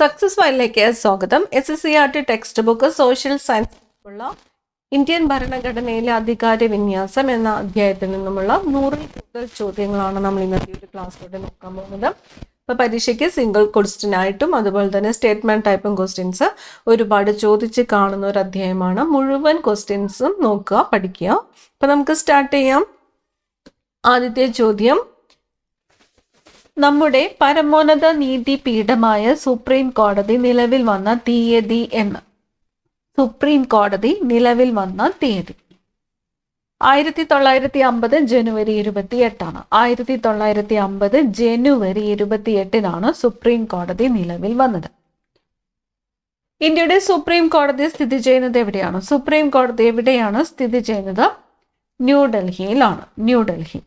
Success ഫയലിലേക്ക് സ്വാഗതം. SSCRT text book social science ഉള്ള ഇന്ത്യൻ ഭരണഘടനയിലെ അധികാര വിന്യാസം എന്ന അധ്യായത്തിൽ നിന്നുമുള്ള 100-ൽ കൂടുതൽ ചോദ്യങ്ങളാണ് നമ്മൾ ഇന്നത്തെ ഒരു ക്ലാസ്സിലൂടെ നോക്കാൻ പോകുന്നത്. അപ്പോൾ പരീക്ഷയ്ക്ക് സിംഗിൾ ക്വസ്റ്റ്യൻ ആയിട്ടും അതുപോലെ തന്നെ സ്റ്റേറ്റ്മെന്റ് ടൈപ്പും ക്വസ്റ്റ്യൻസ് ഒരുപാട് ചോദിച്ച് കാണുന്ന ഒരു അധ്യായമാണ്. മുഴുവൻ ക്വസ്റ്റ്യൻസും നോക്കുക, പഠിക്കുക. അപ്പോൾ നമുക്ക് സ്റ്റാർട്ട് ചെയ്യാം. ആദ്യത്തെ ചോദ്യം, നമ്മുടെ പരമോന്നത നീതിപീഠമായ സുപ്രീം കോടതി നിലവിൽ വന്ന തീയതി എന്ന്. സുപ്രീം കോടതി നിലവിൽ വന്ന തീയതി 1950 ജനുവരി 28 1950 ജനുവരി 28 സുപ്രീം കോടതി നിലവിൽ വന്നത്. ഇന്ത്യയുടെ സുപ്രീം കോടതി സ്ഥിതി ചെയ്യുന്നത് എവിടെയാണ്? സുപ്രീം കോടതി എവിടെയാണ് സ്ഥിതി ചെയ്യുന്നത്? ന്യൂഡൽഹിയിലാണ്. ന്യൂഡൽഹി.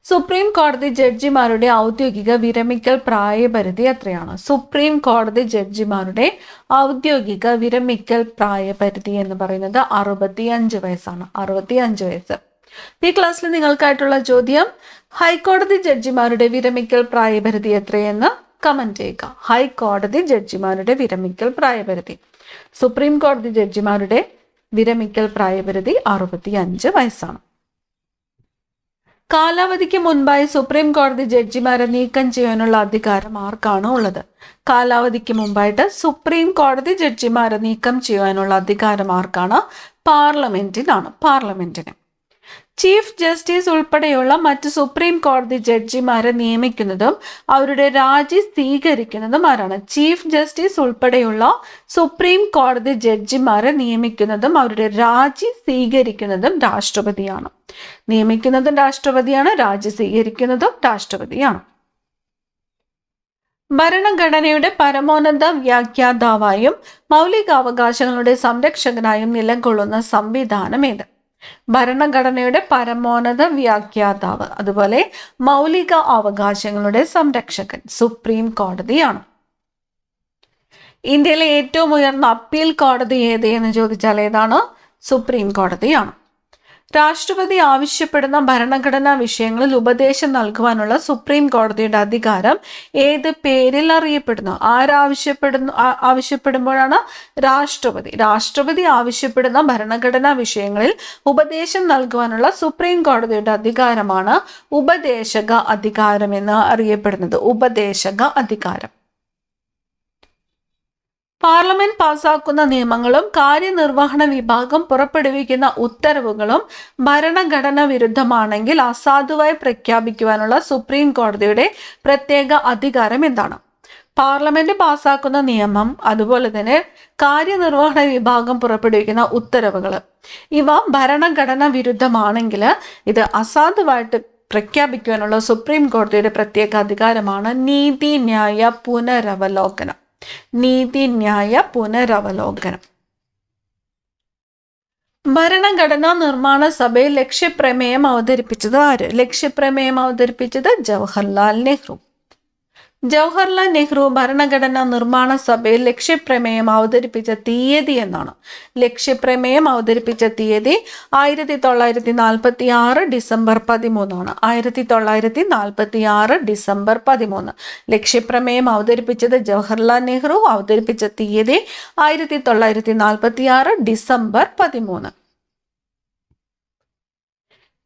സുപ്രീം കോടതി ജഡ്ജിമാരുടെ ഔദ്യോഗിക വിരമിക്കൽ പ്രായപരിധി എത്രയാണ്? സുപ്രീം കോടതി ജഡ്ജിമാരുടെ ഔദ്യോഗിക വിരമിക്കൽ പ്രായപരിധി എന്ന് പറയുന്നത് 65 വയസ്സാണ്. 65 വയസ്സ്. ഈ ക്ലാസ്സിൽ നിങ്ങൾക്കായിട്ടുള്ള ചോദ്യം, ഹൈക്കോടതി ജഡ്ജിമാരുടെ വിരമിക്കൽ പ്രായപരിധി എത്രയെന്ന് കമന്റ് ചെയ്യുക. ഹൈക്കോടതി ജഡ്ജിമാരുടെ വിരമിക്കൽ പ്രായപരിധി. സുപ്രീം കോടതി ജഡ്ജിമാരുടെ വിരമിക്കൽ പ്രായപരിധി 65 വയസ്സാണ്. കാലാവധിക്ക് മുൻപായി സുപ്രീം കോടതി ജഡ്ജിമാരെ നീക്കം ചെയ്യാനുള്ള അധികാരം ആർക്കാണ് ഉള്ളത്? കാലാവധിക്ക് മുമ്പായിട്ട് സുപ്രീം കോടതി ജഡ്ജിമാരെ നീക്കം ചെയ്യാനുള്ള അധികാരം ആർക്കാണ്? പാർലമെന്റിനാണ്. പാർലമെന്റിന്. ചീഫ് ജസ്റ്റിസ് ഉൾപ്പെടെയുള്ള മറ്റ് സുപ്രീം കോടതി ജഡ്ജിമാരെ നിയമിക്കുന്നതും അവരുടെ രാജി സ്വീകരിക്കുന്നതും ആരാണ്? ചീഫ് ജസ്റ്റിസ് ഉൾപ്പെടെയുള്ള സുപ്രീം കോടതി ജഡ്ജിമാരെ നിയമിക്കുന്നതും അവരുടെ രാജി സ്വീകരിക്കുന്നതും രാഷ്ട്രപതിയാണ്. നിയമിക്കുന്നതും രാഷ്ട്രപതിയാണ്, രാജി സ്വീകരിക്കുന്നതും രാഷ്ട്രപതിയാണ്. ഭരണഘടനയുടെ പരമോന്നത വ്യാഖ്യാതാവായും മൗലികാവകാശങ്ങളുടെ സംരക്ഷകനായും നിലകൊള്ളുന്ന സംവിധാനം ഏത്? ഭരണഘടനയുടെ പരമോന്നത വ്യാഖ്യാതാവ് അതുപോലെ മൗലിക അവകാശങ്ങളുടെ സംരക്ഷകൻ സുപ്രീം കോടതിയാണ്. ഇന്ത്യയിലെ ഏറ്റവും ഉയർന്ന അപ്പീൽ കോടതി ഏത് എന്ന് ചോദിച്ചാൽ ഏതാണ്? സുപ്രീം കോടതിയാണ്. രാഷ്ട്രപതി ആവശ്യപ്പെടുന്ന ഭരണഘടനാ വിഷയങ്ങളിൽ ഉപദേശം നൽകുവാനുള്ള സുപ്രീം കോടതിയുടെ അധികാരം ഏത് പേരിൽ അറിയപ്പെടുന്നു? ആവശ്യപ്പെടുമ്പോഴാണ്? രാഷ്ട്രപതി. രാഷ്ട്രപതി ആവശ്യപ്പെടുന്ന ഭരണഘടനാ വിഷയങ്ങളിൽ ഉപദേശം നൽകുവാനുള്ള സുപ്രീം കോടതിയുടെ അധികാരമാണ് ഉപദേശക അധികാരം എന്ന് അറിയപ്പെടുന്നത്. ഉപദേശക അധികാരം. പാർലമെന്റ് പാസാക്കുന്ന നിയമങ്ങളും കാര്യനിർവഹണ വിഭാഗം പുറപ്പെടുവിക്കുന്ന ഉത്തരവുകളും ഭരണഘടന വിരുദ്ധമാണെങ്കിൽ അസാധുവായി പ്രഖ്യാപിക്കുവാനുള്ള സുപ്രീം കോടതിയുടെ പ്രത്യേക അധികാരം എന്താണ്? പാർലമെന്റ് പാസാക്കുന്ന നിയമം അതുപോലെ തന്നെ കാര്യനിർവഹണ വിഭാഗം പുറപ്പെടുവിക്കുന്ന ഉത്തരവുകൾ ഇവ ഭരണഘടന വിരുദ്ധമാണെങ്കിൽ ഇത് അസാധുവായിട്ട് പ്രഖ്യാപിക്കുവാനുള്ള സുപ്രീം കോടതിയുടെ പ്രത്യേക അധികാരമാണ് നീതിന്യായ പുനരവലോകനം. നീതിന്യായ പുനരവലോകനം. ഭരണഘടനാ നിർമ്മാണ സഭയിൽ ലക്ഷ്യപ്രമേയം അവതരിപ്പിച്ചത് ആര്? ലക്ഷ്യപ്രമേയം അവതരിപ്പിച്ചത് ജവഹർലാൽ നെഹ്റു. ജവഹർലാൽ നെഹ്റു ഭരണഘടനാ നിർമ്മാണ സഭയിൽ ലക്ഷ്യപ്രമേയം അവതരിപ്പിച്ച തീയതി എന്നാണ്. ലക്ഷ്യപ്രമേയം അവതരിപ്പിച്ച തീയതി 1946 ഡിസംബർ 13. 1946 ഡിസംബർ 13. ലക്ഷ്യപ്രമേയം അവതരിപ്പിച്ചത് ജവഹർലാൽ നെഹ്റു. അവതരിപ്പിച്ച തീയതി 1946 ഡിസംബർ 13.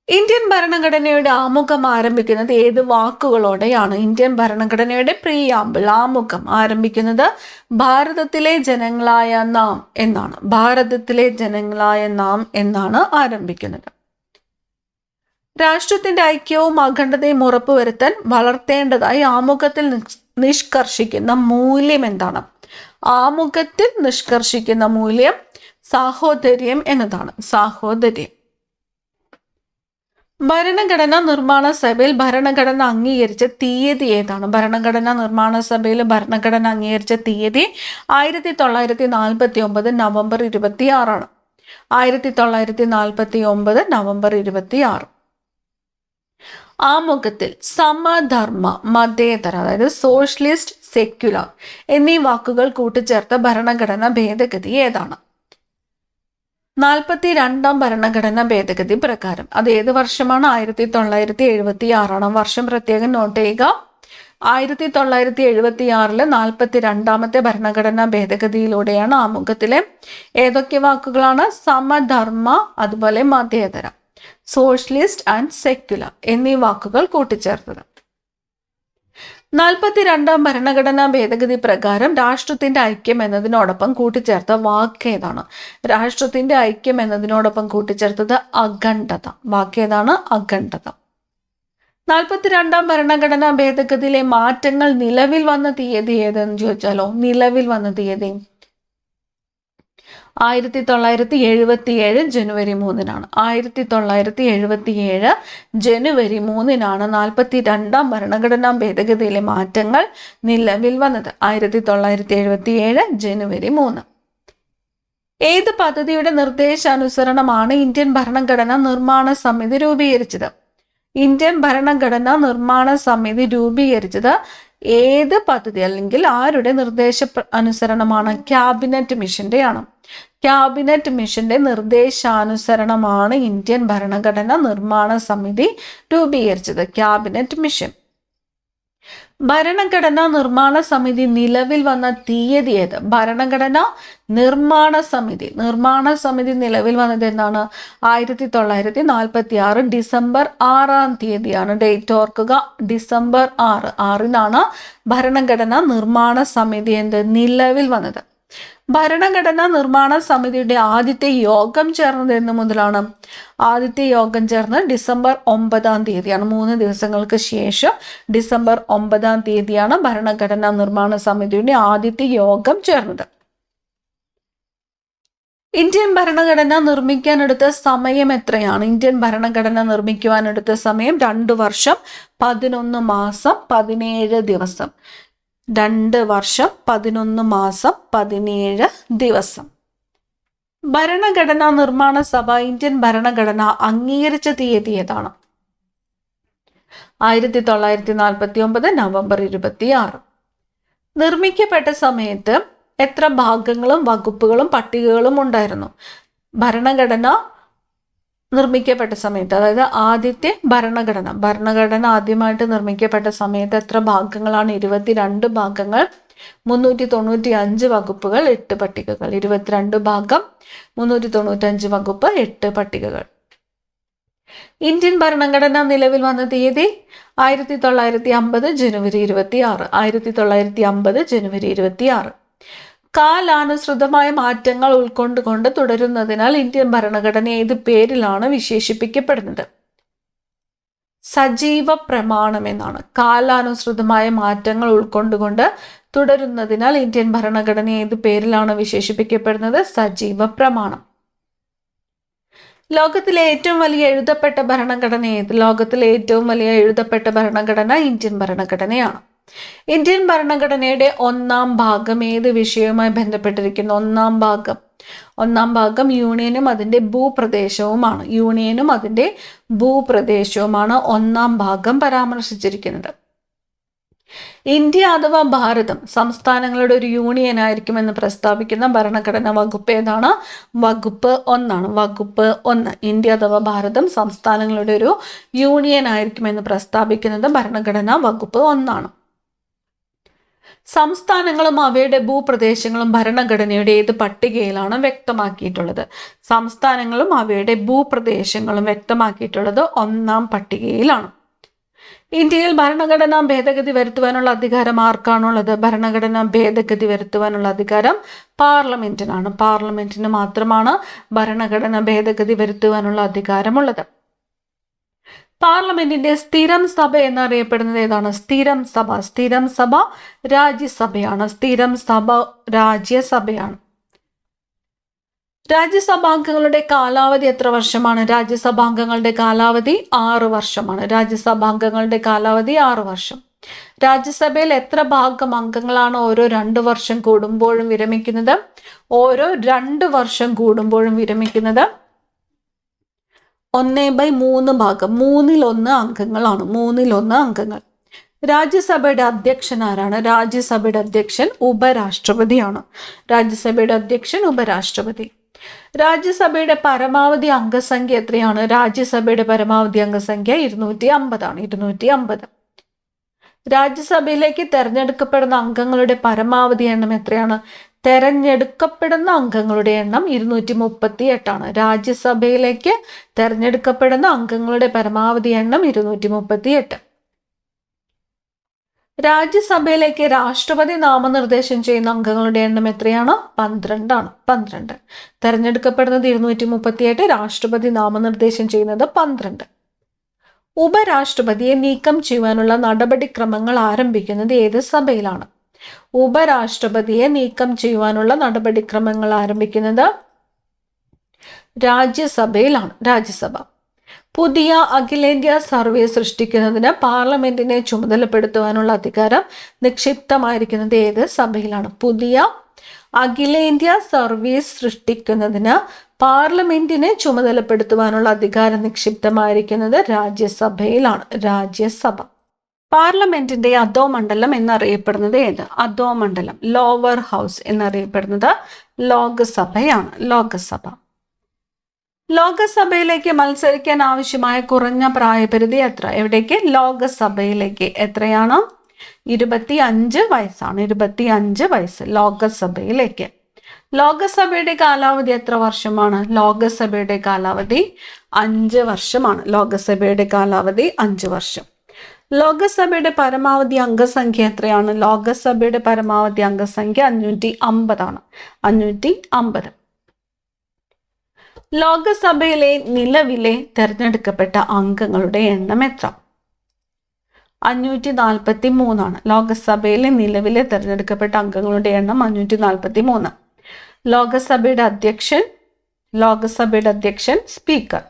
ഇന്ത്യൻ ഭരണഘടനയുടെ ആമുഖം ആരംഭിക്കുന്നത് ഏത് വാക്കുകളോടെയാണ്? ഇന്ത്യൻ ഭരണഘടനയുടെ പ്രീയാമ്പിൾ ആമുഖം ആരംഭിക്കുന്നത് ഭാരതത്തിലെ ജനങ്ങളായ നാം എന്നാണ്. ഭാരതത്തിലെ ജനങ്ങളായ നാം എന്നാണ് ആരംഭിക്കുന്നത്. രാഷ്ട്രത്തിന്റെ ഐക്യവും അഖണ്ഡതയും ഉറപ്പുവരുത്താൻ വളർത്തേണ്ടതായി ആമുഖത്തിൽ നിഷ്കർഷിക്കുന്ന മൂല്യം എന്താണ്? ആമുഖത്തിൽ നിഷ്കർഷിക്കുന്ന മൂല്യം സാഹോദര്യം എന്നതാണ്. സാഹോദര്യം. ഭരണഘടനാ നിർമ്മാണ സഭയിൽ ഭരണഘടന അംഗീകരിച്ച തീയതി ഏതാണ്? ഭരണഘടനാ നിർമ്മാണ സഭയിൽ ഭരണഘടന അംഗീകരിച്ച തീയതി 1949 നവംബർ 26. 1949 നവംബർ 26. ആമുഖത്തിൽ സമധർമ്മ, മതേതര അതായത് സോഷ്യലിസ്റ്റ്, സെക്യുലർ എന്നീ വാക്കുകൾ കൂട്ടിച്ചേർത്ത ഭരണഘടനാ ഭേദഗതി ഏതാണ്? 42ാം ഭരണഘടനാ ഭേദഗതി പ്രകാരം. അത് ഏത് വർഷമാണ്? 1976. വർഷം പ്രത്യേകം നോട്ട് ചെയ്യുക. 1976 42ാമത്തെ ഭരണഘടനാ ഭേദഗതിയിലൂടെയാണ് ആമുഖത്തിലെ ഏതൊക്കെ വാക്കുകളാണ്? സമധർമ്മ, അതുപോലെ മതേതര, സോഷ്യലിസ്റ്റ് ആൻഡ് സെക്യുലർ എന്നീ വാക്കുകൾ കൂട്ടിച്ചേർത്തത്. 42ാം ഭരണഘടനാ ഭേദഗതി പ്രകാരം രാഷ്ട്രത്തിന്റെ ഐക്യം എന്നതിനോടൊപ്പം കൂട്ടിച്ചേർത്ത വാക്ക് ഏതാണ്? രാഷ്ട്രത്തിന്റെ ഐക്യം എന്നതിനോടൊപ്പം കൂട്ടിച്ചേർത്തത് അഖണ്ഡത. വാക്ക് ഏതാണ്? അഖണ്ഡത. 42ാം ഭരണഘടനാ ഭേദഗതിയിലെ മാറ്റങ്ങൾ നിലവിൽ വന്ന തീയതി ഏതെന്ന് ചോദിച്ചാലോ? നിലവിൽ വന്ന തീയതി 1977 ജനുവരി 3-നാണ്. 1977 ജനുവരി 3-നാണ് 42ാം ഭരണഘടനാ ഭേദഗതിയിലെ മാറ്റങ്ങൾ നിലവിൽ വന്നത്. 1977 ജനുവരി 3. ഏത് പദ്ധതിയുടെ നിർദ്ദേശാനുസരണമാണ് ഇന്ത്യൻ ഭരണഘടനാ നിർമ്മാണ സമിതി രൂപീകരിച്ചത്? ഇന്ത്യൻ ഭരണഘടനാ നിർമ്മാണ സമിതി രൂപീകരിച്ചത് ഏത് പദ്ധതി അല്ലെങ്കിൽ ആരുടെ നിർദ്ദേശ അനുസരണമാണ്? ക്യാബിനറ്റ് മിഷന്റെയാണ്. ക്യാബിനറ്റ് മിഷന്റെ നിർദ്ദേശാനുസരണമാണ് ഇന്ത്യൻ ഭരണഘടനാ നിർമ്മാണ സമിതി രൂപീകരിച്ചത്. Cabinet mission. ഭരണഘടനാ നിർമ്മാണ സമിതി നിലവിൽ വന്ന തീയതി ഏത്? ഭരണഘടനാ നിർമ്മാണ സമിതി നിലവിൽ വന്നത് എന്നാണ്? 1946 ഡിസംബർ 6-ാം തീയതിയാണ്. ഡേറ്റ് ഓർക്കുക, ഡിസംബർ 6-നാണ് ഭരണഘടനാ നിർമ്മാണ സമിതി നിലവിൽ വന്നത്. ഭരണഘടനാ നിർമ്മാണ സമിതിയുടെ ആദ്യത്തെ യോഗം ചേർന്നത് എന്ന് മുതലാണ്? ആദ്യത്തെ യോഗം ചേർന്നത് ഡിസംബർ 9-ാം തീയതിയാണ്. 3 ദിവസങ്ങൾക്ക് ശേഷം ഡിസംബർ 9-ാം തീയതിയാണ് ഭരണഘടനാ നിർമ്മാണ സമിതിയുടെ ആദ്യത്തെ യോഗം ചേർന്നത്. ഇന്ത്യൻ ഭരണഘടന നിർമ്മിക്കാനെടുത്ത സമയം എത്രയാണ്? ഇന്ത്യൻ ഭരണഘടന നിർമ്മിക്കുവാനെടുത്ത സമയം 2 വർഷം 11 മാസം 17 ദിവസം. 2 വർഷം 11 മാസം 17 ദിവസം. ഭരണഘടനാ നിർമ്മാണ സഭ ഇന്ത്യൻ ഭരണഘടന അംഗീകരിച്ച തീയതി ഏതാണ്? 1949 നവംബർ 26. നിർമ്മിക്കപ്പെട്ട സമയത്ത് എത്ര ഭാഗങ്ങളും വകുപ്പുകളും പട്ടികകളും ഉണ്ടായിരുന്നു? ഭരണഘടന നിർമ്മിക്കപ്പെട്ട സമയത്ത്, അതായത് ആദ്യത്തെ ഭരണഘടന ആദ്യമായിട്ട് നിർമ്മിക്കപ്പെട്ട സമയത്ത് എത്ര ഭാഗങ്ങളാണ്? 22 ഭാഗങ്ങൾ, 395 വകുപ്പുകൾ, 8 പട്ടികകൾ. 22 ഭാഗം, 395 വകുപ്പ്, 8 പട്ടികകൾ. ഇന്ത്യൻ ഭരണഘടന നിലവിൽ വന്ന തീയതി 1950 ജനുവരി 26. 1950 ജനുവരി 26. കാലാനുസൃതമായ മാറ്റങ്ങൾ ഉൾക്കൊണ്ടുകൊണ്ട് തുടരുന്നതിനാൽ ഇന്ത്യൻ ഭരണഘടന ഏത് പേരിലാണ് വിശേഷിപ്പിക്കപ്പെടുന്നത്? സജീവ പ്രമാണം എന്നാണ്. കാലാനുസൃതമായ മാറ്റങ്ങൾ ഉൾക്കൊണ്ടുകൊണ്ട് തുടരുന്നതിനാൽ ഇന്ത്യൻ ഭരണഘടന ഏത് പേരിലാണ് വിശേഷിപ്പിക്കപ്പെടുന്നത്? സജീവ പ്രമാണം. ലോകത്തിലെ ഏറ്റവും വലിയ എഴുതപ്പെട്ട ഭരണഘടന ഏത്? ലോകത്തിലെ ഏറ്റവും വലിയ എഴുതപ്പെട്ട ഭരണഘടന ഇന്ത്യൻ ഭരണഘടനയാണ്. ഇന്ത്യൻ ഭരണഘടനയുടെ 1-ാം ഭാഗം ഏത് വിഷയവുമായി ബന്ധപ്പെട്ടിരിക്കുന്നു? 1-ാം ഭാഗം യൂണിയനും അതിൻ്റെ ഭൂപ്രദേശവുമാണ്. 1-ാം ഭാഗം പരാമർശിച്ചിരിക്കുന്നത്. ഇന്ത്യ അഥവാ ഭാരതം സംസ്ഥാനങ്ങളുടെ ഒരു യൂണിയൻ ആയിരിക്കുമെന്ന് പ്രസ്താവിക്കുന്ന ഭരണഘടനാ വകുപ്പ് ഏതാണ്? വകുപ്പ് 1 വകുപ്പ് 1. ഇന്ത്യ അഥവാ ഭാരതം സംസ്ഥാനങ്ങളുടെ ഒരു യൂണിയൻ ആയിരിക്കുമെന്ന് പ്രസ്താവിക്കുന്നത് ഭരണഘടനാ വകുപ്പ് 1. സംസ്ഥാനങ്ങളും അവയുടെ ഭൂപ്രദേശങ്ങളും ഭരണഘടനയുടെ ഏത് പട്ടികയിലാണ് വ്യക്തമാക്കിയിട്ടുള്ളത്? സംസ്ഥാനങ്ങളും അവയുടെ ഭൂപ്രദേശങ്ങളും വ്യക്തമാക്കിയിട്ടുള്ളത് 1-ാം പട്ടികയിലാണ്. ഇന്ത്യയിൽ ഭരണഘടനാ ഭേദഗതി വരുത്തുവാനുള്ള അധികാരം ആർക്കാണുള്ളത്? ഭരണഘടനാ ഭേദഗതി വരുത്തുവാനുള്ള അധികാരം പാർലമെന്റിനാണ്. പാർലമെന്റിന് മാത്രമാണ് ഭരണഘടനാ ഭേദഗതി വരുത്തുവാനുള്ള അധികാരമുള്ളത്. പാർലമെന്റിന്റെ സ്ഥിരം സഭ എന്നറിയപ്പെടുന്നത് ഏതാണ്? സ്ഥിരം സഭ രാജ്യസഭയാണ്. സ്ഥിരം സഭ രാജ്യസഭയാണ്. രാജ്യസഭാംഗങ്ങളുടെ കാലാവധി എത്ര വർഷമാണ്? രാജ്യസഭാംഗങ്ങളുടെ കാലാവധി 6 വർഷമാണ്. രാജ്യസഭാംഗങ്ങളുടെ കാലാവധി 6 വർഷം. രാജ്യസഭയിൽ എത്ര ഭാഗം അംഗങ്ങളാണ് ഓരോ 2 വർഷം കൂടുമ്പോഴും വിരമിക്കുന്നത്? ഓരോ 2 വർഷം കൂടുമ്പോഴും വിരമിക്കുന്നത് 1/3 ഭാഗം, 1/3 അംഗങ്ങളാണ്. 1/3 അംഗങ്ങൾ. രാജ്യസഭയുടെ അധ്യക്ഷൻ ആരാണ്? രാജ്യസഭയുടെ അധ്യക്ഷൻ ഉപരാഷ്ട്രപതിയാണ്. രാജ്യസഭയുടെ അധ്യക്ഷൻ ഉപരാഷ്ട്രപതി. രാജ്യസഭയുടെ പരമാവധി അംഗസംഖ്യ എത്രയാണ്? രാജ്യസഭയുടെ പരമാവധി അംഗസംഖ്യ 250 ആണ്. 250. രാജ്യസഭയിലേക്ക് തെരഞ്ഞെടുക്കപ്പെടുന്ന അംഗങ്ങളുടെ പരമാവധി എണ്ണം എത്രയാണ്? തെരഞ്ഞെടുക്കപ്പെടുന്ന അംഗങ്ങളുടെ എണ്ണം 238 രാജ്യസഭയിലേക്ക് തെരഞ്ഞെടുക്കപ്പെടുന്ന അംഗങ്ങളുടെ പരമാവധി എണ്ണം 238. രാജ്യസഭയിലേക്ക് രാഷ്ട്രപതി നാമനിർദ്ദേശം ചെയ്യുന്ന അംഗങ്ങളുടെ എണ്ണം എത്രയാണ്? 12 തെരഞ്ഞെടുക്കപ്പെടുന്നത് 238, രാഷ്ട്രപതി നാമനിർദ്ദേശം ചെയ്യുന്നത് 12. ഉപരാഷ്ട്രപതിയെ നീക്കം ചെയ്യുവാനുള്ള നടപടിക്രമങ്ങൾ ആരംഭിക്കുന്നത് ഏത് സഭയിലാണ്? ഉപരാഷ്ട്രപതിയെ നീക്കം ചെയ്യുവാനുള്ള നടപടിക്രമങ്ങൾ ആരംഭിക്കുന്നത് രാജ്യസഭയിലാണ്. രാജ്യസഭ. പുതിയ അഖിലേന്ത്യാ സർവേ സൃഷ്ടിക്കുന്നതിന് പാർലമെന്റിനെ ചുമതലപ്പെടുത്തുവാനുള്ള അധികാരം നിക്ഷിപ്തമായിരിക്കുന്നത് ഏത് സഭയിലാണ്? പുതിയ അഖിലേന്ത്യാ സർവീസ് സൃഷ്ടിക്കുന്നതിന് പാർലമെന്റിനെ ചുമതലപ്പെടുത്തുവാനുള്ള അധികാരം നിക്ഷിപ്തമായിരിക്കുന്നത് രാജ്യസഭയിലാണ്. രാജ്യസഭ. പാർലമെന്റിന്റെ അധോമണ്ഡലം എന്നറിയപ്പെടുന്നത് ഏത്? അധോമണ്ഡലം, ലോവർ ഹൗസ് എന്നറിയപ്പെടുന്നത് ലോകസഭയാണ്. ലോകസഭ. ലോകസഭയിലേക്ക് മത്സരിക്കാൻ ആവശ്യമായ കുറഞ്ഞ പ്രായപരിധി എത്ര? എവിടേക്ക്? ലോകസഭയിലേക്ക്. എത്രയാണ്? 25 വയസ്സാണ്. 25 വയസ്സ് ലോകസഭയിലേക്ക്. ലോകസഭയുടെ കാലാവധി എത്ര വർഷമാണ്? ലോകസഭയുടെ കാലാവധി 5 വർഷമാണ്. ലോകസഭയുടെ കാലാവധി 5 വർഷം. ലോകസഭയുടെ പരമാവധി അംഗസംഖ്യ എത്രയാണ്? ലോകസഭയുടെ പരമാവധി അംഗസംഖ്യ 550 550. ലോകസഭയിലെ നിലവിലെ തെരഞ്ഞെടുക്കപ്പെട്ട അംഗങ്ങളുടെ എണ്ണം എത്ര? 543 ലോകസഭയിലെ നിലവിലെ തെരഞ്ഞെടുക്കപ്പെട്ട അംഗങ്ങളുടെ എണ്ണം 543. ലോകസഭയുടെ അധ്യക്ഷൻ സ്പീക്കർ.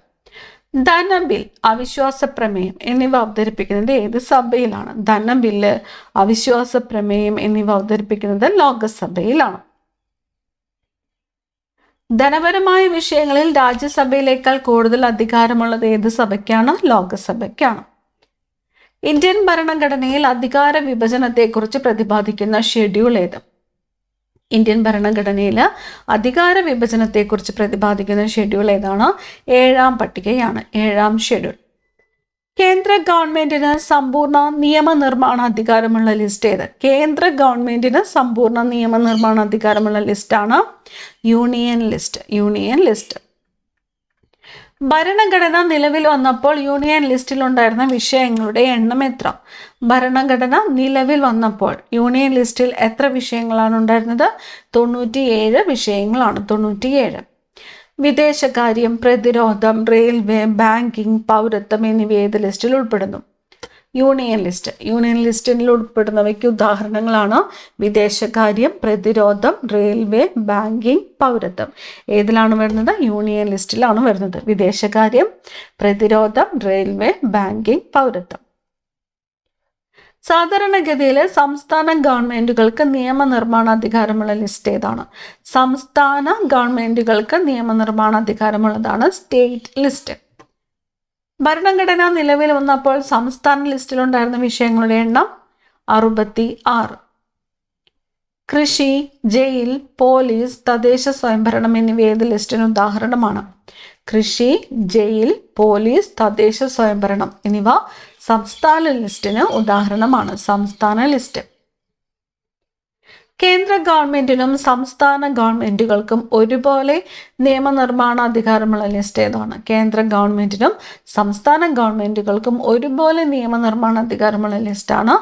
ധനബിൽ, അവിശ്വാസ പ്രമേയം എന്നിവ അവതരിപ്പിക്കുന്നത് ഏത് സഭയിലാണ്? ധനബില്ല്, അവിശ്വാസ പ്രമേയം എന്നിവ അവതരിപ്പിക്കുന്നത് ലോകസഭയിലാണ്. ധനപരമായ വിഷയങ്ങളിൽ രാജ്യസഭയിലേക്കാൾ കൂടുതൽ അധികാരമുള്ളത് ഏത് സഭയ്ക്കാണ്? ലോകസഭയ്ക്കാണ്. ഇന്ത്യൻ ഭരണഘടനയിൽ അധികാര വിഭജനത്തെക്കുറിച്ച് പ്രതിപാദിക്കുന്ന ഷെഡ്യൂൾ ഏത്? ഇന്ത്യൻ ഭരണഘടനയിൽ അധികാര വിഭജനത്തെക്കുറിച്ച് പ്രതിപാദിക്കുന്ന ഷെഡ്യൂൾ ഏതാണ്? 7ാം പട്ടികയാണ്. 7ാം ഷെഡ്യൂൾ. കേന്ദ്ര ഗവൺമെന്റിന് സമ്പൂർണ്ണ നിയമനിർമ്മാണ അധികാരമുള്ള ലിസ്റ്റ് ഏത്? കേന്ദ്ര ഗവൺമെന്റിന് സമ്പൂർണ്ണ നിയമനിർമ്മാണ അധികാരമുള്ള ലിസ്റ്റാണ് യൂണിയൻ ലിസ്റ്റ്. ഭരണഘടന നിലവിൽ വന്നപ്പോൾ യൂണിയൻ ലിസ്റ്റിൽ ഉണ്ടായിരുന്ന വിഷയങ്ങളുടെ എണ്ണം എത്ര? ഭരണഘടന നിലവിൽ വന്നപ്പോൾ യൂണിയൻ ലിസ്റ്റിൽ എത്ര വിഷയങ്ങളാണ് ഉണ്ടായിരുന്നത്? 97 വിഷയങ്ങളാണ്. 97. വിദേശകാര്യം, പ്രതിരോധം, റെയിൽവേ, ബാങ്കിങ്, പൗരത്വം എന്നിവ ഏത് ലിസ്റ്റിൽ ഉൾപ്പെടുന്നു? യൂണിയൻ ലിസ്റ്റിൽ ഉൾപ്പെടുന്നവയ്ക്ക് ഉദാഹരണങ്ങളാണ് വിദേശകാര്യം, പ്രതിരോധം, റെയിൽവേ, ബാങ്കിങ്, പൗരത്വം. ഏതിലാണ് വരുന്നത്? യൂണിയൻ ലിസ്റ്റിലാണ് വരുന്നത്. വിദേശകാര്യം, പ്രതിരോധം, റെയിൽവേ, ബാങ്കിങ്, പൗരത്വം. സാധാരണഗതിയിൽ സംസ്ഥാന ഗവൺമെന്റുകൾക്ക് നിയമനിർമ്മാണ അധികാരമുള്ള ലിസ്റ്റ് ഏതാണ്? സംസ്ഥാന ഗവൺമെന്റുകൾക്ക് നിയമനിർമ്മാണ അധികാരമുള്ളതാണ് സ്റ്റേറ്റ് ലിസ്റ്റ്. ഭരണഘടന നിലവിൽ വന്നപ്പോൾ സംസ്ഥാന ലിസ്റ്റിലുണ്ടായിരുന്ന വിഷയങ്ങളുടെ എണ്ണം 66. കൃഷി, ജയിൽ, പോലീസ്, തദ്ദേശ സ്വയംഭരണം എന്നിവ ഏത് ലിസ്റ്റിന് ഉദാഹരണമാണ്? കൃഷി, ജയിൽ, പോലീസ്, തദ്ദേശ സ്വയംഭരണം എന്നിവ സംസ്ഥാന ലിസ്റ്റിന് ഉദാഹരണമാണ്. സംസ്ഥാന ലിസ്റ്റ്. കേന്ദ്ര ഗവൺമെന്റിനും സംസ്ഥാന ഗവൺമെന്റുകൾക്കും ഒരുപോലെ നിയമനിർമ്മാണ അധികാരമുള്ള ലിസ്റ്റ് ഏതാണ്? കേന്ദ്ര ഗവൺമെന്റിനും സംസ്ഥാന ഗവൺമെന്റുകൾക്കും ഒരുപോലെ നിയമനിർമ്മാണ അധികാരമുള്ള ലിസ്റ്റാണ്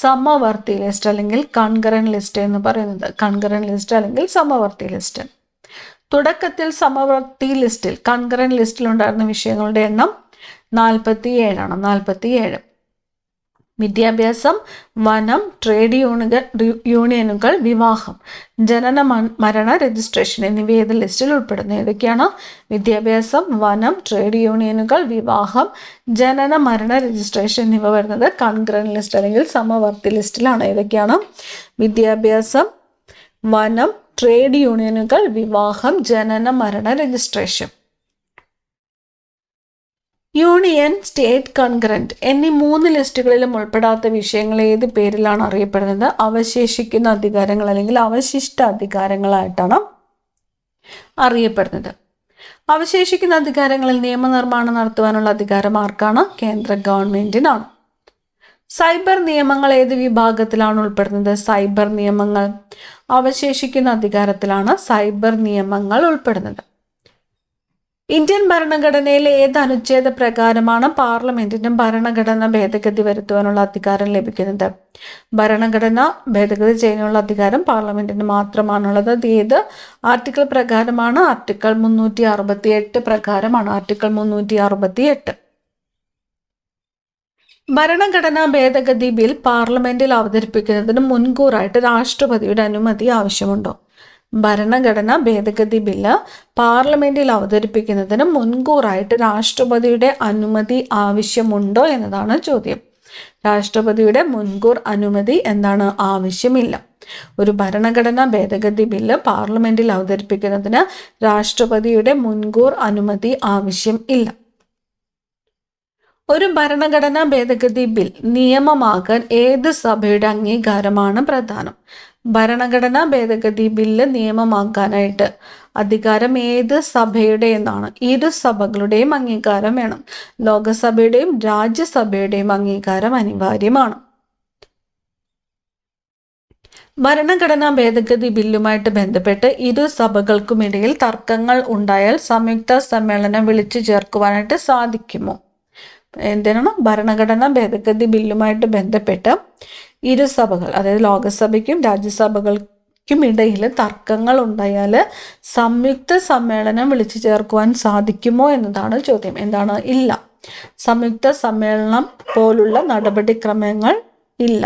സമവർത്തി ലിസ്റ്റ് അല്ലെങ്കിൽ കൺകറന്റ് ലിസ്റ്റ് എന്ന് പറയുന്നത്. കൺകറന്റ് ലിസ്റ്റ് അല്ലെങ്കിൽ സമവർത്തി ലിസ്റ്റ്. തുടക്കത്തിൽ സമവർത്തി ലിസ്റ്റിൽ, കൺകറന്റ് ലിസ്റ്റിൽ ഉണ്ടായിരുന്ന വിഷയങ്ങളുടെ എണ്ണം 47 47. വിദ്യാഭ്യാസം, വനം, ട്രേഡ് യൂണിയനുകൾ, വിവാഹം, ജനന മരണ രജിസ്ട്രേഷൻ എന്നിവ ഏത് ലിസ്റ്റിൽ ഉൾപ്പെടുന്നു? ഏതൊക്കെയാണ്? വിദ്യാഭ്യാസം, വനം, ട്രേഡ് യൂണിയനുകൾ, വിവാഹം, ജനന മരണ രജിസ്ട്രേഷൻ എന്നിവ വരുന്നത് കൺകറന്റ് ലിസ്റ്റ് അല്ലെങ്കിൽ സമവർത്തി ലിസ്റ്റിലാണ്. ഏതൊക്കെയാണ്? വിദ്യാഭ്യാസം, വനം, ട്രേഡ് യൂണിയനുകൾ, വിവാഹം, ജനന മരണ രജിസ്ട്രേഷൻ. യൂണിയൻ, സ്റ്റേറ്റ്, കൺകറന്റ് എന്നീ 3 ലിസ്റ്റുകളിലും ഉൾപ്പെടാത്ത വിഷയങ്ങൾ ഏത് പേരിലാണ് അറിയപ്പെടുന്നത്? അവശേഷിക്കുന്ന അധികാരങ്ങൾ അല്ലെങ്കിൽ അവശിഷ്ട അധികാരങ്ങളായിട്ടാണ് അറിയപ്പെടുന്നത്. അവശേഷിക്കുന്ന അധികാരങ്ങളിൽ നിയമനിർമ്മാണം നടത്തുവാനുള്ള അധികാരം ആർക്കാണ്? കേന്ദ്ര ഗവൺമെന്റിനാണ്. സൈബർ നിയമങ്ങൾ ഏത് വിഭാഗത്തിലാണ് ഉൾപ്പെടുന്നത്? സൈബർ നിയമങ്ങൾ. അവശേഷിക്കുന്ന അധികാരത്തിലാണ് സൈബർ നിയമങ്ങൾ ഉൾപ്പെടുന്നത്. ഇന്ത്യൻ ഭരണഘടനയിലെ ഏത് അനുച്ഛേദ പ്രകാരമാണ് പാർലമെന്റിനും ഭരണഘടന ഭേദഗതി വരുത്തുവാനുള്ള അധികാരം ലഭിക്കുന്നത്? ഭരണഘടന ഭേദഗതി ചെയ്യാനുള്ള അധികാരം പാർലമെന്റിന് മാത്രമാണുള്ളത്. അത് ഏത് ആർട്ടിക്കിൾ പ്രകാരമാണ്? ആർട്ടിക്കിൾ 368 പ്രകാരമാണ്. ആർട്ടിക്കിൾ 368. ഭരണഘടനാ ഭേദഗതി ബിൽ പാർലമെന്റിൽ അവതരിപ്പിക്കുന്നതിന് മുൻകൂറായിട്ട് രാഷ്ട്രപതിയുടെ അനുമതി ആവശ്യമുണ്ടോ? ഭരണഘടനാ ഭേദഗതി ബില്ല് പാർലമെന്റിൽ അവതരിപ്പിക്കുന്നതിന് മുൻകൂറായിട്ട് രാഷ്ട്രപതിയുടെ അനുമതി ആവശ്യമുണ്ടോ എന്നതാണ് ചോദ്യം. രാഷ്ട്രപതിയുടെ മുൻകൂർ അനുമതി എന്താണ്? ആവശ്യമില്ല. ഒരു ഭരണഘടനാ ഭേദഗതി ബില്ല് പാർലമെന്റിൽ അവതരിപ്പിക്കുന്നതിന് രാഷ്ട്രപതിയുടെ മുൻകൂർ അനുമതി ആവശ്യം ഇല്ല. ഒരു ഭരണഘടനാ ഭേദഗതി ബിൽ നിയമമാകാൻ ഏത് സഭയുടെ അംഗീകാരമാണ് പ്രധാനം? ഭരണഘടനാ ഭേദഗതി ബില്ല് നിയമമാക്കാനായിട്ട് അധികാരം ഏത് സഭയുടെ എന്നാണ്? ഇരു സഭകളുടെയും അംഗീകാരം വേണം. ലോകസഭയുടെയും രാജ്യസഭയുടെയും അംഗീകാരം അനിവാര്യമാണ്. ഭരണഘടനാ ഭേദഗതി ബില്ലുമായിട്ട് ബന്ധപ്പെട്ട് ഇരു സഭകൾക്കുമിടയിൽ തർക്കങ്ങൾ ഉണ്ടായാൽ സംയുക്ത സമ്മേളനം വിളിച്ചു ചേർക്കുവാനായിട്ട് സാധിക്കുമോ? എന്തിനാണ്? ഭരണഘടനാ ഭേദഗതി ബില്ലുമായിട്ട് ബന്ധപ്പെട്ട് ഇരു സഭകൾ, അതായത് ലോകസഭയ്ക്കും രാജ്യസഭകൾക്കും ഇടയിൽ തർക്കങ്ങൾ ഉണ്ടായാൽ സംയുക്ത സമ്മേളനം വിളിച്ചു ചേർക്കുവാൻ സാധിക്കുമോ എന്നതാണ് ചോദ്യം. എന്താണ്? ഇല്ല. സംയുക്ത സമ്മേളനം പോലുള്ള നടപടിക്രമങ്ങൾ ഇല്ല.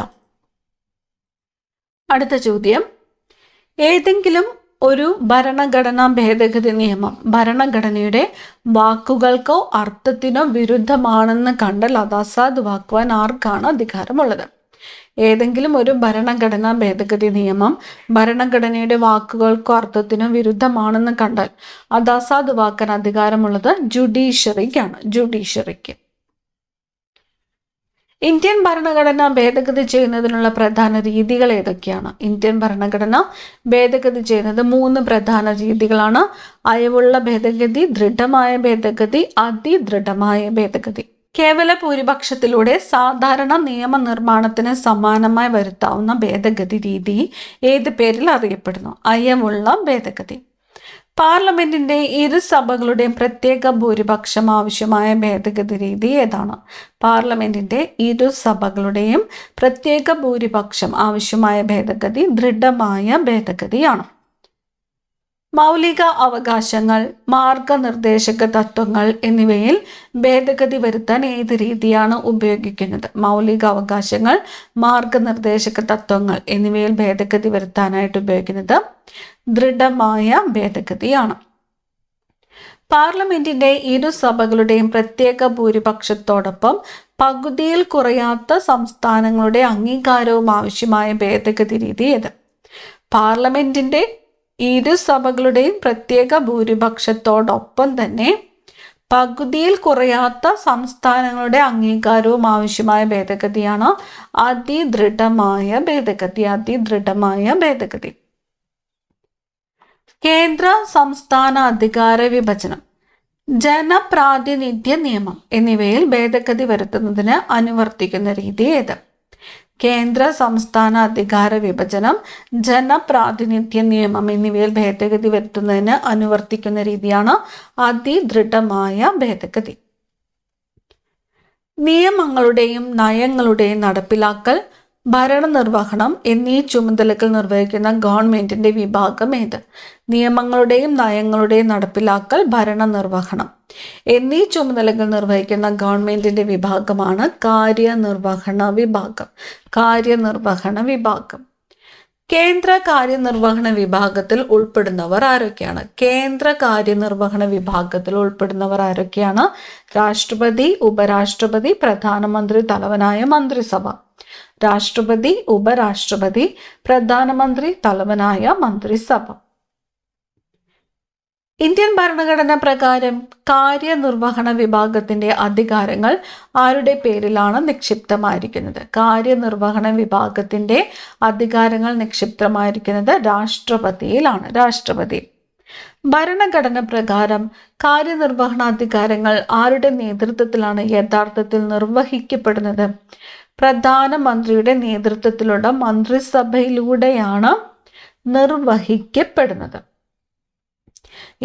അടുത്ത ചോദ്യം, ഏതെങ്കിലും ഒരു ഭരണഘടനാ ഭേദഗതി നിയമം ഭരണഘടനയുടെ വാക്കുകൾക്കോ അർത്ഥത്തിനോ വിരുദ്ധമാണെന്ന് കണ്ടാൽ അത് അസാധുവാക്കുവാൻ ആർക്കാണ് അധികാരമുള്ളത്? ഏതെങ്കിലും ഒരു ഭരണഘടനാ ഭേദഗതി നിയമം ഭരണഘടനയുടെ വാക്കുകൾക്കോ അർത്ഥത്തിനോ വിരുദ്ധമാണെന്ന് കണ്ടാൽ അത് അസാധുവാക്കാൻ അധികാരമുള്ളത് ജുഡീഷ്യറിക്കാണ്. ജുഡീഷ്യറിക്ക്. ഇന്ത്യൻ ഭരണഘടന ഭേദഗതി ചെയ്യുന്നതിനുള്ള പ്രധാന രീതികൾ ഏതൊക്കെയാണ്? ഇന്ത്യൻ ഭരണഘടന ഭേദഗതി ചെയ്യുന്നത് 3 പ്രധാന രീതികളാണ്. അയവുള്ള ഭേദഗതി, ദൃഢമായ ഭേദഗതി, അതിദൃഢമായ ഭേദഗതി. കേവല ഭൂരിപക്ഷത്തിലൂടെ സാധാരണ നിയമനിർമ്മാണത്തിന് സമാനമായി വരുത്താവുന്ന ഭേദഗതി രീതി ഏത് പേരിൽ അറിയപ്പെടുന്നു? അയവുള്ള ഭേദഗതി. പാർലമെന്റിന്റെ ഇരു സഭകളുടെയും പ്രത്യേക ഭൂരിപക്ഷം ആവശ്യമായ ഭേദഗതി രീതി ഏതാണ്? പാർലമെന്റിന്റെ ഇരു സഭകളുടെയും പ്രത്യേക ഭൂരിപക്ഷം ആവശ്യമായ ഭേദഗതി ദൃഢമായ ഭേദഗതിയാണ്. മൗലിക അവകാശങ്ങൾ, മാർഗനിർദ്ദേശക തത്വങ്ങൾ എന്നിവയിൽ ഭേദഗതി വരുത്താൻ ഏത് രീതിയാണ് ഉപയോഗിക്കുന്നത്? മൗലിക അവകാശങ്ങൾ, മാർഗനിർദ്ദേശക തത്വങ്ങൾ എന്നിവയിൽ ഭേദഗതി വരുത്താനായിട്ട് ഉപയോഗിക്കുന്നത് ദൃഢമായ ഭേദഗതിയാണ്. പാർലമെന്റിന്റെ ഇരു സഭകളുടെയും പ്രത്യേക ഭൂരിപക്ഷത്തോടൊപ്പം പകുതിയിൽ കുറയാത്ത സംസ്ഥാനങ്ങളുടെ അംഗീകാരവും ആവശ്യമായ ഭേദഗതി രീതി ഏത്? പാർലമെന്റിന്റെ ഇരു സഭകളുടെയും പ്രത്യേക ഭൂരിപക്ഷത്തോടൊപ്പം തന്നെ പകുതിയിൽ കുറയാത്ത സംസ്ഥാനങ്ങളുടെ അംഗീകാരവും ആവശ്യമായ ഭേദഗതിയാണ് അതിദൃഢമായ ഭേദഗതി. അതിദൃഢമായ ഭേദഗതി. കേന്ദ്ര സംസ്ഥാന അധികാര വിഭജനം, ജനപ്രാതിനിധ്യ നിയമം എന്നിവയിൽ ഭേദഗതി വരുത്തുന്നതിന് അനുവർത്തിക്കുന്ന രീതി ഏത്? കേന്ദ്ര സംസ്ഥാന അധികാര വിഭജനം, ജനപ്രാതിനിധ്യ നിയമം എന്നിവയിൽ ഭേദഗതി വരുത്തുന്നതിന് അനുവർത്തിക്കുന്ന രീതിയാണ് അതിദൃഢമായ ഭേദഗതി. നിയമങ്ങളുടെയും നയങ്ങളുടെയും നടപ്പിലാക്കൽ, ഭരണനിർവഹണം എന്നീ ചുമതലകൾ നിർവഹിക്കുന്ന ഗവൺമെന്റിന്റെ വിഭാഗം ഏത്? നിയമങ്ങളുടെയും നയങ്ങളുടെയും നടപ്പിലാക്കൽ, ഭരണനിർവഹണം എന്നീ ചുമതലകൾ നിർവഹിക്കുന്ന ഗവൺമെന്റിന്റെ വിഭാഗമാണ് കാര്യനിർവഹണ വിഭാഗം. കാര്യനിർവഹണ വിഭാഗം. കേന്ദ്ര കാര്യനിർവഹണ വിഭാഗത്തിൽ ഉൾപ്പെടുന്നവർ ആരൊക്കെയാണ്? കേന്ദ്ര കാര്യനിർവഹണ വിഭാഗത്തിൽ ഉൾപ്പെടുന്നവർ ആരൊക്കെയാണ്? രാഷ്ട്രപതി, ഉപരാഷ്ട്രപതി, പ്രധാനമന്ത്രി തലവനായ മന്ത്രിസഭ. രാഷ്ട്രപതി, ഉപരാഷ്ട്രപതി, പ്രധാനമന്ത്രി തലവനായ മന്ത്രിസഭ. ഇന്ത്യൻ ഭരണഘടന പ്രകാരം കാര്യനിർവഹണ വിഭാഗത്തിന്റെ അധികാരങ്ങൾ ആരുടെ പേരിലാണ് നിക്ഷിപ്തമായിരിക്കുന്നത്? കാര്യനിർവഹണ വിഭാഗത്തിന്റെ അധികാരങ്ങൾ നിക്ഷിപ്തമായിരിക്കുന്നത് രാഷ്ട്രപതിയിലാണ്. രാഷ്ട്രപതി. ഭരണഘടന പ്രകാരം കാര്യനിർവഹണാധികാരങ്ങൾ ആരുടെ നേതൃത്വത്തിലാണ് യഥാർത്ഥത്തിൽ നിർവഹിക്കപ്പെടുന്നത്? പ്രധാനമന്ത്രിയുടെ നേതൃത്വത്തിലുള്ള മന്ത്രിസഭയിലൂടെയാണ് നിർവഹിക്കപ്പെടുന്നത്.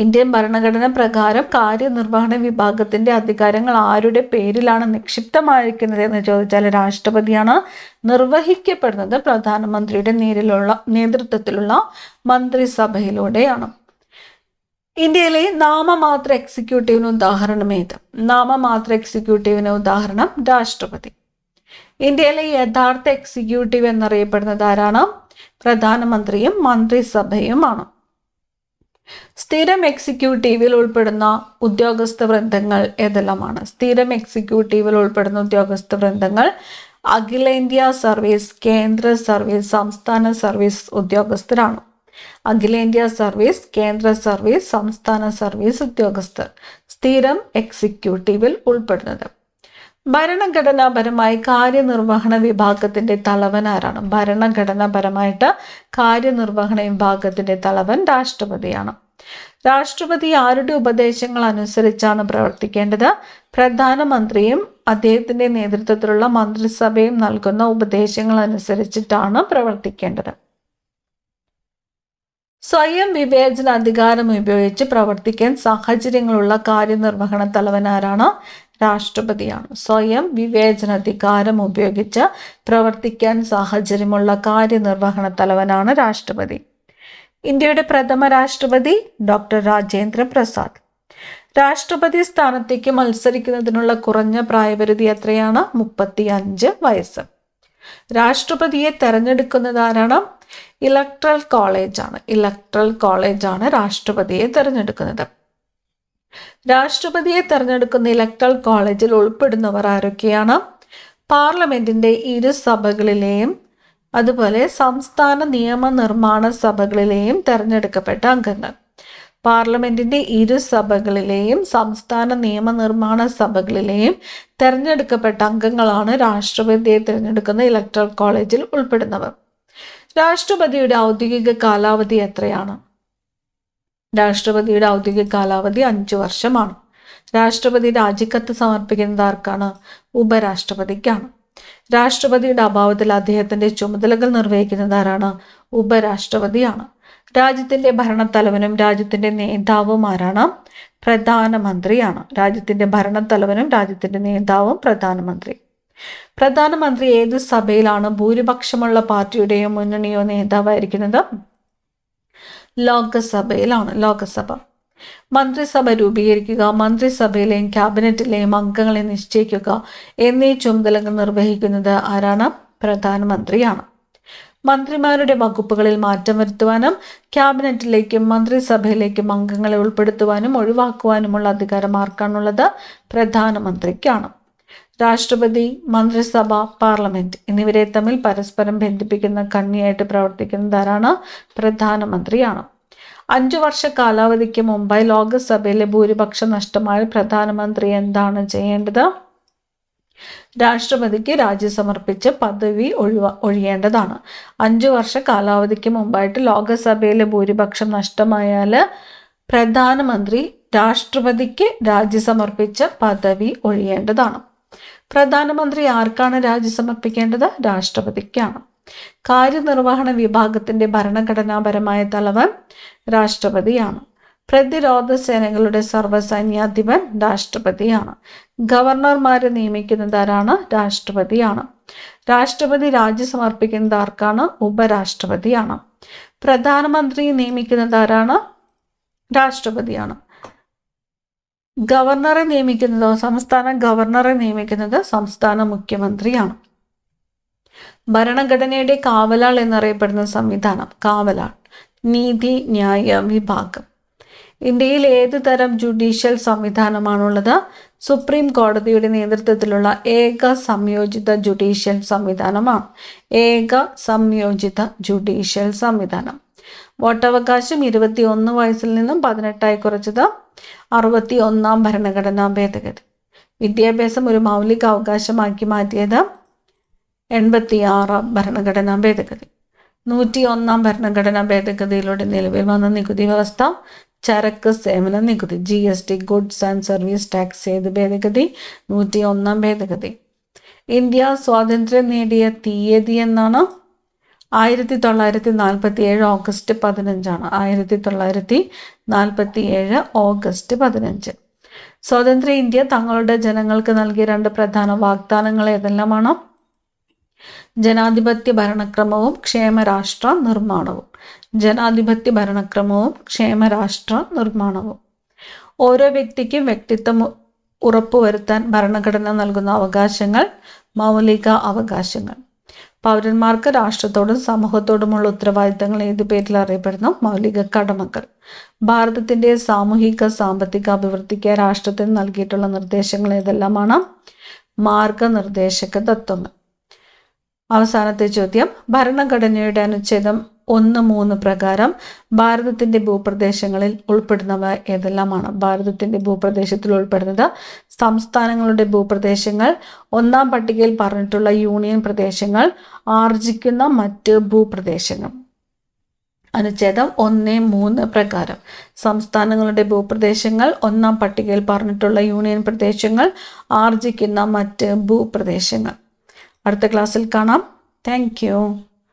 ഇന്ത്യൻ ഭരണഘടന പ്രകാരം കാര്യനിർവഹണ വിഭാഗത്തിന്റെ അധികാരങ്ങൾ ആരുടെ പേരിലാണ് നിക്ഷിപ്തമായിരിക്കുന്നത് എന്ന് ചോദിച്ചാൽ രാഷ്ട്രപതിയാണ്. നിർവഹിക്കപ്പെടുന്നത് പ്രധാനമന്ത്രിയുടെ നേതൃത്വത്തിലുള്ള മന്ത്രിസഭയിലൂടെയാണ്. ഇന്ത്യയിലെ നാമമാത്ര എക്സിക്യൂട്ടീവിന് ഉദാഹരണം ഏത്? നാമമാത്ര എക്സിക്യൂട്ടീവിന് ഉദാഹരണം രാഷ്ട്രപതി. ഇന്ത്യയിലെ യഥാർത്ഥ എക്സിക്യൂട്ടീവ് എന്നറിയപ്പെടുന്നത് ആരാണ്? പ്രധാനമന്ത്രിയും മന്ത്രിസഭയുമാണ്. സ്ഥിരം എക്സിക്യൂട്ടീവിൽ ഉൾപ്പെടുന്ന ഉദ്യോഗസ്ഥ വൃന്ദങ്ങൾ ഏതെല്ലാമാണ്? സ്ഥിരം എക്സിക്യൂട്ടീവിൽ ഉൾപ്പെടുന്ന ഉദ്യോഗസ്ഥ വൃന്ദങ്ങൾ അഖിലേന്ത്യാ സർവീസ്, കേന്ദ്ര സർവീസ്, സംസ്ഥാന സർവീസ് ഉദ്യോഗസ്ഥരാണ്. അഖിലേന്ത്യാ സർവീസ്, കേന്ദ്ര സർവീസ്, സംസ്ഥാന സർവീസ് ഉദ്യോഗസ്ഥർ സ്ഥിരം എക്സിക്യൂട്ടീവിൽ ഉൾപ്പെടുന്നത്. ഭരണഘടനാപരമായി കാര്യനിർവഹണ വിഭാഗത്തിന്റെ തലവൻ ആരാണ്? ഭരണഘടനാപരമായിട്ട് കാര്യനിർവഹണ വിഭാഗത്തിന്റെ തലവൻ രാഷ്ട്രപതിയാണ്. രാഷ്ട്രപതി ആരുടെ ഉപദേശങ്ങൾ അനുസരിച്ചാണ് പ്രവർത്തിക്കേണ്ടത്? പ്രധാനമന്ത്രിയും അദ്ദേഹത്തിന്റെ നേതൃത്വത്തിലുള്ള മന്ത്രിസഭയും നൽകുന്ന ഉപദേശങ്ങൾ അനുസരിച്ചിട്ടാണ് പ്രവർത്തിക്കേണ്ടത്. സ്വയം വിവേചന അധികാരം ഉപയോഗിച്ച് പ്രവർത്തിക്കാൻ സാഹചര്യങ്ങളുള്ള കാര്യനിർവഹണ തലവൻ ആരാണ്? രാഷ്ട്രപതിയാണ്. സ്വയം വിവേചനാധികാരം ഉപയോഗിച്ച് പ്രവർത്തിക്കാൻ സാഹചര്യമുള്ള കാര്യനിർവഹണ തലവനാണ് രാഷ്ട്രപതി. ഇന്ത്യയുടെ പ്രഥമ രാഷ്ട്രപതി ഡോക്ടർ രാജേന്ദ്ര പ്രസാദ്. രാഷ്ട്രപതി സ്ഥാനത്തേക്ക് മത്സരിക്കുന്നതിനുള്ള കുറഞ്ഞ പ്രായപരിധി എത്രയാണ്? 35 വയസ്സ്. രാഷ്ട്രപതിയെ തെരഞ്ഞെടുക്കുന്നത് ആരാണ്? ഇലക്ട്രൽ കോളേജാണ്. ഇലക്ട്രൽ കോളേജാണ് രാഷ്ട്രപതിയെ തെരഞ്ഞെടുക്കുന്നത്. രാഷ്ട്രപതിയെ തെരഞ്ഞെടുക്കുന്ന ഇലക്ട്രൽ കോളേജിൽ ഉൾപ്പെടുന്നവർ ആരൊക്കെയാണ്? പാർലമെന്റിന്റെ ഇരു സഭകളിലെയും അതുപോലെ സംസ്ഥാന നിയമനിർമ്മാണ സഭകളിലെയും തെരഞ്ഞെടുക്കപ്പെട്ട അംഗങ്ങൾ. പാർലമെന്റിന്റെ ഇരു സഭകളിലെയും സംസ്ഥാന നിയമനിർമ്മാണ സഭകളിലെയും തെരഞ്ഞെടുക്കപ്പെട്ട അംഗങ്ങളാണ് രാഷ്ട്രപതിയെ തിരഞ്ഞെടുക്കുന്ന ഇലക്ട്രൽ കോളേജിൽ ഉൾപ്പെടുന്നവർ. രാഷ്ട്രപതിയുടെ ഔദ്യോഗിക കാലാവധി എത്രയാണ്? രാഷ്ട്രപതിയുടെ ഔദ്യോഗിക കാലാവധി 5 വർഷമാണ്. രാഷ്ട്രപതി രാജിക്കത്ത് സമർപ്പിക്കുന്നത് ആർക്കാണ്? ഉപരാഷ്ട്രപതിക്കാണ്. രാഷ്ട്രപതിയുടെ അഭാവത്തിൽ അദ്ദേഹത്തിന്റെ ചുമതലകൾ നിർവഹിക്കുന്നത് ആരാണ്? ഉപരാഷ്ട്രപതിയാണ്. രാജ്യത്തിന്റെ ഭരണത്തലവനും രാജ്യത്തിന്റെ നേതാവും ആരാണ്? പ്രധാനമന്ത്രിയാണ്. രാജ്യത്തിന്റെ ഭരണത്തലവനും രാജ്യത്തിന്റെ നേതാവും പ്രധാനമന്ത്രി. പ്രധാനമന്ത്രി ഏത് സഭയിലാണ് ഭൂരിപക്ഷമുള്ള പാർട്ടിയുടെയോ മുന്നണിയോ നേതാവായിരിക്കുന്നത്? ലോകസഭയിലാണ്. ലോകസഭ. മന്ത്രിസഭ രൂപീകരിക്കുക, മന്ത്രിസഭയിലെയും ക്യാബിനറ്റിലെയും അംഗങ്ങളെ നിശ്ചയിക്കുക എന്നീ ചുമതലകൾ നിർവഹിക്കുന്നത് ആരാണ്? പ്രധാനമന്ത്രിയാണ്. മന്ത്രിമാരുടെ വകുപ്പുകളിൽ മാറ്റം വരുത്തുവാനും ക്യാബിനറ്റിലേക്കും മന്ത്രിസഭയിലേക്കും അംഗങ്ങളെ ഉൾപ്പെടുത്തുവാനും ഒഴിവാക്കുവാനുമുള്ള അധികാരം ആർക്കാണുള്ളത്? പ്രധാനമന്ത്രിക്കാണ്. രാഷ്ട്രപതി, മന്ത്രിസഭ, പാർലമെന്റ് എന്നിവരെ തമ്മിൽ പരസ്പരം ബന്ധിപ്പിക്കുന്ന കണ്ണിയായിട്ട് പ്രവർത്തിക്കുന്നത് ആരാണ്? പ്രധാനമന്ത്രിയാണ്. 5 വർഷ കാലാവധിക്ക് മുമ്പായി ലോകസഭയിലെ ഭൂരിപക്ഷം നഷ്ടമായ പ്രധാനമന്ത്രി എന്താണ് ചെയ്യേണ്ടത്? രാഷ്ട്രപതിക്ക് രാജി സമർപ്പിച്ച് പദവി ഒഴിയേണ്ടതാണ്. 5 വർഷ കാലാവധിക്ക് മുമ്പായിട്ട് ലോകസഭയിലെ ഭൂരിപക്ഷം നഷ്ടമായാൽ പ്രധാനമന്ത്രി രാഷ്ട്രപതിക്ക് രാജി സമർപ്പിച്ച് പദവി ഒഴിയേണ്ടതാണ്. പ്രധാനമന്ത്രി ആർക്കാണ് രാജി സമർപ്പിക്കേണ്ടത്? രാഷ്ട്രപതിക്കാണ്. കാര്യനിർവഹണ വിഭാഗത്തിന്റെ ഭരണഘടനാപരമായ തലവൻ രാഷ്ട്രപതിയാണ്. പ്രതിരോധ സേനകളുടെ സർവ്വസൈന്യാധിപൻ രാഷ്ട്രപതിയാണ്. ഗവർണർമാരെ നിയമിക്കുന്നത് ആരാണ്? രാഷ്ട്രപതിയാണ്. രാഷ്ട്രപതി രാജി സമർപ്പിക്കുന്നത് ആർക്കാണ്? ഉപരാഷ്ട്രപതിയാണ്. പ്രധാനമന്ത്രിയെ നിയമിക്കുന്നത് ആരാണ്? രാഷ്ട്രപതിയാണ്. ഗവർണറെ നിയമിക്കുന്നതോ? സംസ്ഥാന ഗവർണറെ നിയമിക്കുന്നത് സംസ്ഥാന മുഖ്യമന്ത്രിയാണ്. ഭരണഘടനയുടെ കാവലാൾ എന്നറിയപ്പെടുന്ന സംവിധാനം? കാവലാൾ. നീതി ന്യായ വിഭാഗം. ഇന്ത്യയിൽ ഏത് തരം ജുഡീഷ്യൽ സംവിധാനമാണുള്ളത്? സുപ്രീം കോടതിയുടെ നേതൃത്വത്തിലുള്ള ഏക സംയോജിത ജുഡീഷ്യൽ സംവിധാനമാണ്. ഏക സംയോജിത ജുഡീഷ്യൽ സംവിധാനം. വോട്ടവകാശം 21 വയസ്സിൽ നിന്നും 18 കുറച്ചത് 61-ാം ഭരണഘടനാ ഭേദഗതി. വിദ്യാഭ്യാസം ഒരു മൗലിക അവകാശമാക്കി മാറ്റിയത് 86-ാം ഭരണഘടനാ ഭേദഗതി. 101-ാം ഭരണഘടനാ ഭേദഗതിയിലൂടെ നിലവിൽ വന്ന നികുതി വ്യവസ്ഥ ചരക്ക് സേവന നികുതി GST, goods and service tax ഏത് ഭേദഗതി? 101-ാം ഭേദഗതി. ഇന്ത്യ സ്വാതന്ത്ര്യം നേടിയ തീയതി എന്നാണ്? 1947 ഓഗസ്റ്റ് 15 1947 ഓഗസ്റ്റ് 15. സ്വതന്ത്ര ഇന്ത്യ തങ്ങളുടെ ജനങ്ങൾക്ക് നൽകിയ 2 പ്രധാന വാഗ്ദാനങ്ങൾ ഏതെല്ലാമാണ്? ജനാധിപത്യ ഭരണക്രമവും ക്ഷേമരാഷ്ട്ര നിർമ്മാണവും. ജനാധിപത്യ ഭരണക്രമവും ക്ഷേമരാഷ്ട്ര നിർമ്മാണവും. ഓരോ വ്യക്തിക്കും വ്യക്തിത്വം ഉറപ്പുവരുത്താൻ ഭരണഘടന നൽകുന്ന അവകാശങ്ങൾ മൗലിക അവകാശങ്ങൾ. പൗരന്മാർക്ക് രാഷ്ട്രത്തോടും സമൂഹത്തോടുമുള്ള ഉത്തരവാദിത്തങ്ങൾ ഏത് പേരിൽ അറിയപ്പെടുന്നു? മൗലിക കടമകൾ. ഭാരതത്തിന്റെ സാമൂഹിക സാമ്പത്തിക അഭിവൃദ്ധിക്ക് രാഷ്ട്രത്തിന് നൽകിയിട്ടുള്ള നിർദ്ദേശങ്ങൾ ഏതെല്ലാമാണ്? മാർഗനിർദ്ദേശക തത്വങ്ങൾ. അവസാനത്തെ ചോദ്യം, ഭരണഘടനയുടെ അനുച്ഛേദം 1(3) പ്രകാരം ഭാരതത്തിന്റെ ഭൂപ്രദേശങ്ങളിൽ ഉൾപ്പെടുന്നവ ഏതെല്ലാമാണ്? ഭാരതത്തിന്റെ ഭൂപ്രദേശത്തിൽ ഉൾപ്പെടുന്നത് സംസ്ഥാനങ്ങളുടെ ഭൂപ്രദേശങ്ങൾ, 1-ാം പട്ടികയിൽ പറഞ്ഞിട്ടുള്ള യൂണിയൻ പ്രദേശങ്ങൾ, ആർജിക്കുന്ന മറ്റ് ഭൂപ്രദേശങ്ങൾ. അനുച്ഛേദം 1(3) പ്രകാരം സംസ്ഥാനങ്ങളുടെ ഭൂപ്രദേശങ്ങൾ, 1-ാം പട്ടികയിൽ പറഞ്ഞിട്ടുള്ള യൂണിയൻ പ്രദേശങ്ങൾ, ആർജിക്കുന്ന മറ്റ് ഭൂപ്രദേശങ്ങൾ. അടുത്ത ക്ലാസ്സിൽ കാണാം. Thank you.